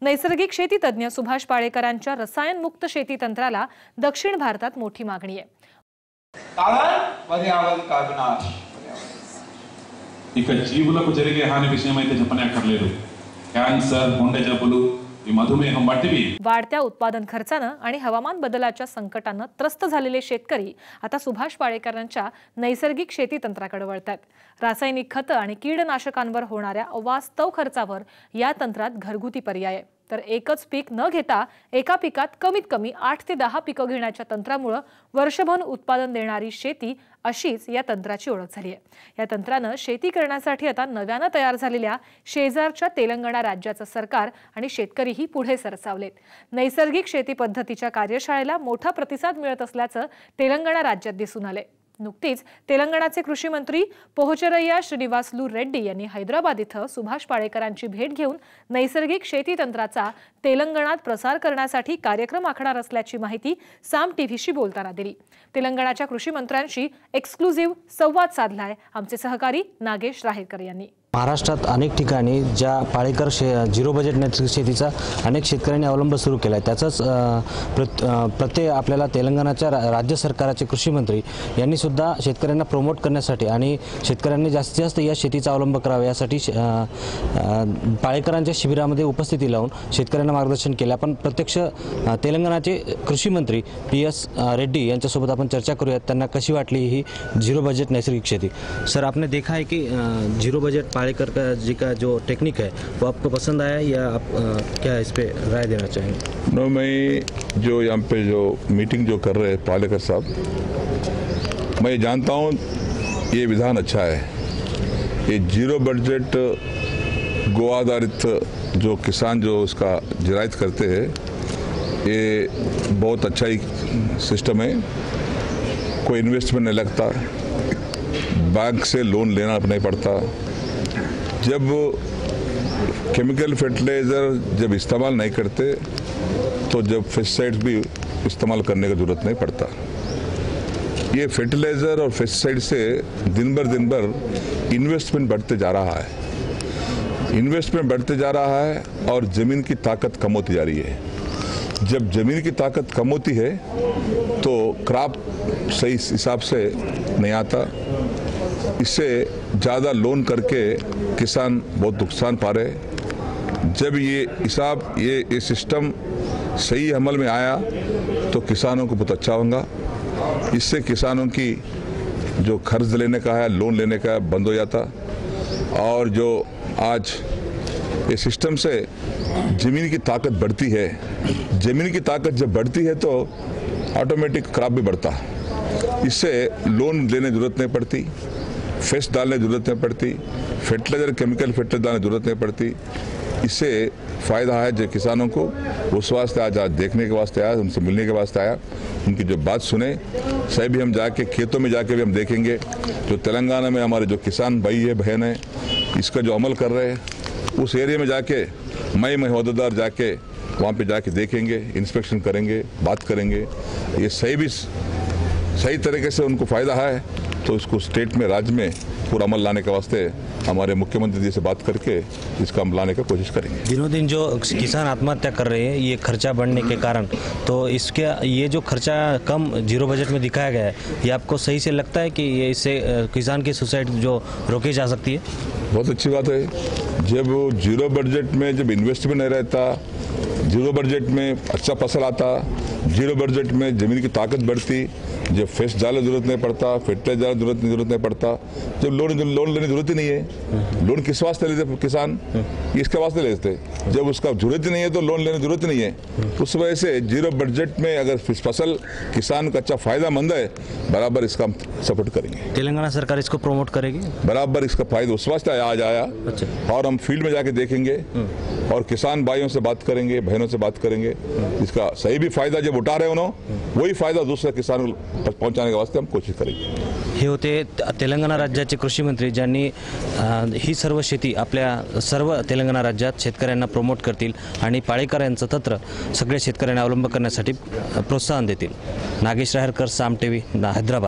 नैसर्गिक शेती तज्ञ सुभाष पाळेकरांच्या रसायनमुक्त शेती तंत्राला दक्षिण भारतात मोठी मागणी आहे. ఇక జీవులకు జరిగే హాని విషయమైతే చెప్పనక్కర్లేదు. క్యాన్సర్, గుండె జబ్బులు, ఈ మధుమేహం వంటివి. वाढत्या उत्पादन खर्चाने आणि हवामान बदलाच्या संकटाने त्रस्त झालेले शेतकरी आता सुभाष पाळेकरांच्या नैसर्गिक शेती तंत्राकडे वळतात. रासायनिक खते आणि कीडनाशकांवर होणाऱ्या अवास्तव खर्चावर या तंत्रात घरगुती पर्याय आहे. तर एकच पीक न घेता एका पिकात कमीत कमी 8 ते 10 पिके घेण्याच्या तंत्रामुळे वर्षभर उत्पादन देणारी शेती अशीच या तंत्राची ओळख झाली आहे. या तंत्राने शेती करण्यासाठी आता नव्याने तयार झालेल्या शेजारच्या तेलंगणा राज्याचे सरकार आणि शेतकरीही पुढे सरसावलेत. नैसर्गिक शेती पद्धतीच्या कार्यशाळेला मोठा प्रतिसाद मिळत असल्याचे तेलंगणा राज्यात दिसून आले. नुकतीच तेलंगणाचे कृषी मंत्री पोहचरय्या श्रीनिवासलू रेड्डी यांनी हैदराबाद इथं सुभाष पाळेकरांची भेट घेऊन नैसर्गिक शेती तंत्राचा तेलंगणात प्रसार करण्यासाठी कार्यक्रम आखणार असल्याची माहिती साम टीव्हीशी बोलताना दिली. तेलंगणाच्या कृषी मंत्र्यांशी एक्सक्लुझिव्ह संवाद साधलाय आमचे सहकारी नागेश राहेकर यांनी. महाराष्ट्रात अनेक ठिकाणी ज्या पाळेकर झिरो बजेट नैसर्गिक शेतीचा अनेक शेतकऱ्यांनी अवलंब सुरू केला आहे, त्याचाच प्रत्यय आपल्याला तेलंगणाच्या राज्य सरकारचे कृषी मंत्री यांनी सुद्धा शेतकऱ्यांना प्रमोट करण्यासाठी आणि शेतकऱ्यांनी जास्तीत जास्त या शेतीचा अवलंब करावा यासाठी पाळेकरांच्या शिबिरामध्ये उपस्थिती लावून शेतकऱ्यांना मार्गदर्शन केले. आपण प्रत्यक्ष तेलंगणाचे कृषी मंत्री PS रेड्डी यांच्यासोबत आपण चर्चा करूयात. त्यांना कशी वाटली ही झिरो बजेट नैसर्गिक शेती. सर, आपने देखा है कि झिरो बजेट पाळेकर का जी का जो टेक्निक है वो आपको पसंद आया या आप क्या इस पे राय देना चाहेंगे? नो, मैं जो यहाँ पे जो मीटिंग जो कर रहे हैं पालेकर साहब, मैं जानता हूँ ये विधान अच्छा है. ये जीरो बजट गो आधारित जो किसान जो उसका जिरायत करते हैं, ये बहुत अच्छा ही सिस्टम है. कोई इन्वेस्टमेंट नहीं लगता, बैंक से लोन लेना नहीं पड़ता. जब केमिकल फर्टिलाइज़र जब इस्तेमाल नहीं करते तो जब पेस्टिसाइड्स भी इस्तेमाल करने की ज़रूरत नहीं पड़ता. ये फर्टिलाइज़र और पेस्टिसाइड से दिन भर इन्वेस्टमेंट बढ़ते जा रहा है. इन्वेस्टमेंट बढ़ते जा रहा है और ज़मीन की ताकत कम होती जा रही है. जब ज़मीन की ताकत कम होती है तो क्रॉप सही हिसाब से नहीं आता. इससे ज़्यादा लोन करके किसान बहुत नुकसान पा रहे. जब ये सिस्टम सही अमल में आया तो किसानों को बहुत अच्छा होगा. इससे किसानों की जो कर्ज लेने का है, लोन लेने का है, बंद हो जाता. और जो आज ये सिस्टम से ज़मीन की ताकत बढ़ती है. ज़मीन की ताकत जब बढ़ती है तो ऑटोमेटिक क्रॉप भी बढ़ता. इससे लोन लेने की ज़रूरत नहीं पड़ती, फेस डालने की ज़रूरत नहीं पड़ती, फर्टिलाइज़र केमिकल फर्टिलाइज़र डालने की ज़रूरत नहीं पड़ती. इससे फ़ायदा है जो किसानों को. उस वास्ते आज देखने के वास्ते आया, उनसे मिलने के वास्ते आया, उनकी जो बात सुने. सही भी हम जाके खेतों में जाके भी हम देखेंगे जो तेलंगाना में हमारे जो किसान भाई है, बहन है, इसका जो अमल कर रहे हैं उस एरिया में जाके मैं महोदयदार जाके वहाँ पे जाके देखेंगे, इंस्पेक्शन करेंगे, बात करेंगे. ये सही तरीके से उनको फ़ायदा है तो उसको स्टेट में, राज्य में पूरा अमल लाने के वास्ते हमारे मुख्यमंत्री जी से बात करके इसका अमल लाने का कोशिश करेंगे. दिनों दिन जो किसान आत्महत्या कर रहे हैं ये खर्चा बढ़ने के कारण, तो इसके ये जो खर्चा कम जीरो बजट में दिखाया गया है, ये आपको सही से लगता है कि ये इससे किसान की सुसाइड जो रोकी जा सकती है? बहुत अच्छी बात है. जब जीरो बजट में जब इन्वेस्टमेंट नहीं रहता, जीरो बजट में अच्छा फसल आता, जीरो बजट में ज़मीन की ताकत बढ़ती, जब फेस डालने की जरूरत नहीं पड़ता, फर्टिलाइजर डालने की जरूरत नहीं पड़ता, जब लोन लेने की जरूरत ही नहीं है. लोन किस वास्ते लेते किसान? इसके वास्ते लेते. जब उसका जरूरत ही नहीं है तो लोन लेने की जरूरत नहीं है. उस वजह से जीरो बजट में अगर फसल किसान का अच्छा फायदामंद है, बराबर इसका हम सपोर्ट करेंगे. तेलंगाना सरकार इसको प्रमोट करेगी, बराबर इसका फायदा उस वास्ते आज आया. अच्छा. और हम फील्ड में जाके देखेंगे और किसान भाइयों से बात करेंगे, बहनों से बात करेंगे. इसका सही भी फायदा जब उठा रहे उन्होंने, वही फायदा दूसरे किसानों पहुंचाने के वास्ते हम कोशिश करेंगे. हे होते तेलंगणा राज्याचे कृषी मंत्री ज्यांनी ही सर्व शेती आपल्या सर्व तेलंगणा राज्यात शेतकऱ्यांना प्रमोट करतील आणि पाळेकर यांचं तंत्र सगळ्या शेतकऱ्यांना अवलंब करण्यासाठी प्रोत्साहन देतील. नागेश राहेकर, साम टीव्ही, हैदराबाद.